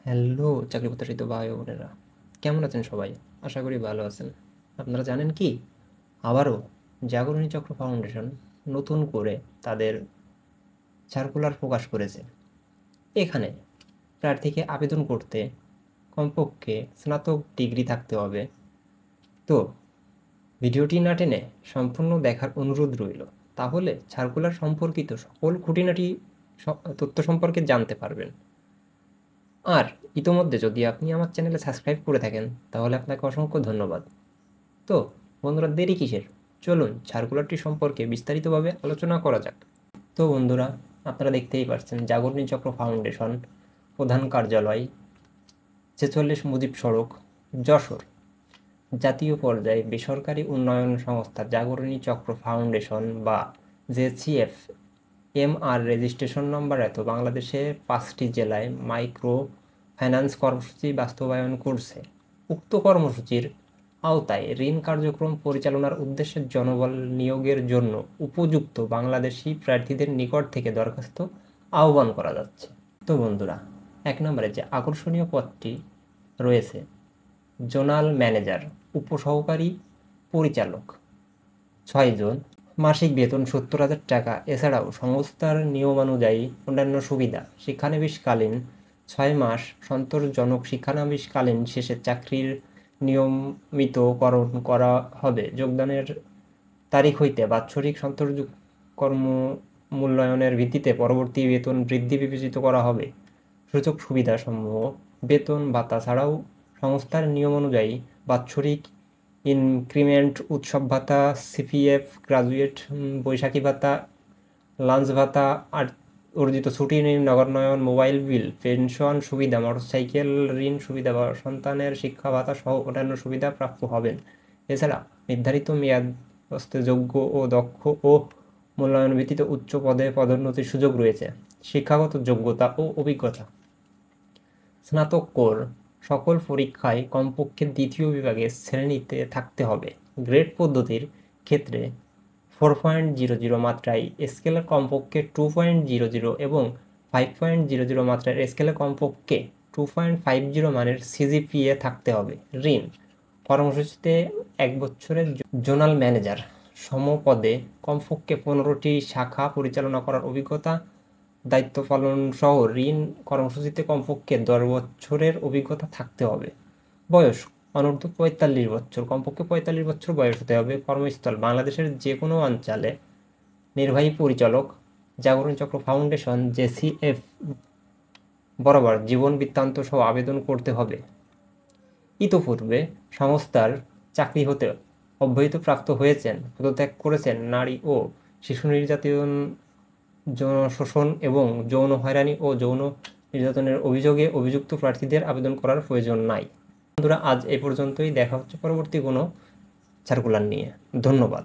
Hello চাকরি প্রত্যাশিত ভাই ও বোনেরা, কেমন আছেন সবাই? আশা করি ভালো আছেন। আপনারা জানেন কি, আবারও জাগরণী চক্র ফাউন্ডেশন নতুন করে তাদের সার্কুলার প্রকাশ করেছে। এখানে প্রার্থীকে আবেদন করতে কমপক্ষে স্নাতক ডিগ্রি থাকতে হবে। তো ভিডিওটি না টেনে সম্পূর্ণ দেখার অনুরোধ রইল, তাহলে সার্কুলার সম্পর্কিত সকল খুঁটিনাটি তথ্য সম্পর্কে জানতে পারবেন। আর ইতোমধ্যে যদি আপনি আমার চ্যানেলে সাবস্ক্রাইব করে থাকেন, তাহলে আপনাকে অসংখ্য ধন্যবাদ। তো বন্ধুরা, দেরি কিসের? চলুন সার্কুলারটি সম্পর্কে বিস্তারিতভাবে আলোচনা করা যাক। তো বন্ধুরা, আপনারা দেখতেই পাচ্ছেন জাগরণী চক্র ফাউন্ডেশন প্রধান কার্যালয় ৪৬ মুজিব সড়ক, যশোর। জাতীয় পর্যায়ে বেসরকারি উন্নয়ন সংস্থা জাগরণী চক্র ফাউন্ডেশন বা জেসিএফ এমআর রেজিস্ট্রেশন নম্বর এত বাংলাদেশে 5টি জেলায় মাইক্রো ফাইন্যান্স কর্মসূচি বাস্তবায়ন করছে। উক্ত কর্মসূচির আওতায় ঋণ কার্যক্রম পরিচালনার উদ্দেশ্যে জনবল নিয়োগের জন্য উপযুক্ত বাংলাদেশি প্রার্থীদের নিকট থেকে দরখাস্ত আহ্বান করা যাচ্ছে। তো বন্ধুরা, 1 নম্বরে যে আকর্ষণীয় পদটি রয়েছে, জোনাল ম্যানেজার, উপসহকারী পরিচালক, 6 জন, মাসিক বেতন 70,000 টাকা। এছাড়াও সংস্থার নিয়মানুযায়ী অন্যান্য সুবিধা: শিক্ষানবিশকালীন 6 মাস সন্তোষজনক শিক্ষানবিশকালীন শেষে চাকরির নিয়মিতকরণ করা হবে। যোগদানের তারিখ হইতে বাৎসরিক সন্তোষজনক কর্ম মূল্যায়নের ভিত্তিতে পরবর্তী বেতন বৃদ্ধি বিবেচিত করা হবে। সুযোগ সুবিধাসমূহ: বেতন ভাতা ছাড়াও সংস্থার নিয়মানুযায়ী বাৎসরিক ইনক্রিমেন্ট, উৎসব ভাতা, সিপিএফ, গ্রাজুয়েট বৈশাখী ভাতা, লাঞ্চ ভাতা, আর অর্জিত ছুটি, নগরায়ণ, মোবাইল বিল, পেনশন সুবিধা, মোটরসাইকেল ঋণ সুবিধা বা সন্তানের শিক্ষা ভাতা সহ অন্যান্য সুবিধা প্রাপ্য হবেন। এছাড়া নির্ধারিত মেয়াদস্থ যোগ্য ও দক্ষ ও মূল্যায়ন ভিত্তিতে উচ্চ পদে পদোন্নতির সুযোগ রয়েছে। শিক্ষাগত যোগ্যতা ও অভিজ্ঞতা: স্নাতকোত্তর সকল পরীক্ষায় কমপক্ষে দ্বিতীয় বিভাগে শ্রেণীতে থাকতে হবে। গ্রেড পদ্ধতির ক্ষেত্রে 4.00 মাত্রায় স্কেলে কমপক্ষে 2.00 এবং 5.00 মাত্রার স্কেলে কমপক্ষে 2.50 মানের সিজিপিএ থাকতে হবে। ঋণ কর্মসূচিতে 1 বছরের জোনাল ম্যানেজার সমপদে কমপক্ষে 15টি শাখা পরিচালনা করার অভিজ্ঞতা, দায়িত্ব পালন সহ ঋণ কর্মসূচিতে কমপক্ষে 10 বছরের অভিজ্ঞতা থাকতে হবে। বয়স: অনূর্ধ্ব 45 বছর, কমপক্ষে 45 বছর বয়স হতে হবে। কর্মস্থল: বাংলাদেশের যে কোনো অঞ্চলে। নির্বাহী পরিচালক, জাগরণ চক্র ফাউন্ডেশন জেসিএফ বরাবর জীবন বৃত্তান্ত সহ আবেদন করতে হবে। ইতোপূর্বে সংস্থার চাকরি হতে অব্যাহতিপ্রাপ্ত হয়েছেন, পদত্যাগ করেছেন, নারী ও শিশু নির্যাতন, যৌন শোষণ এবং যৌন হয়রানি ও যৌন নির্যাতনের অভিযোগে অভিযুক্ত প্রার্থীদের আবেদন করার প্রয়োজন নাই। বন্ধুরা, আজ এই পর্যন্তই। দেখা হচ্ছে পরবর্তী কোনো সার্কুলার নিয়ে। ধন্যবাদ।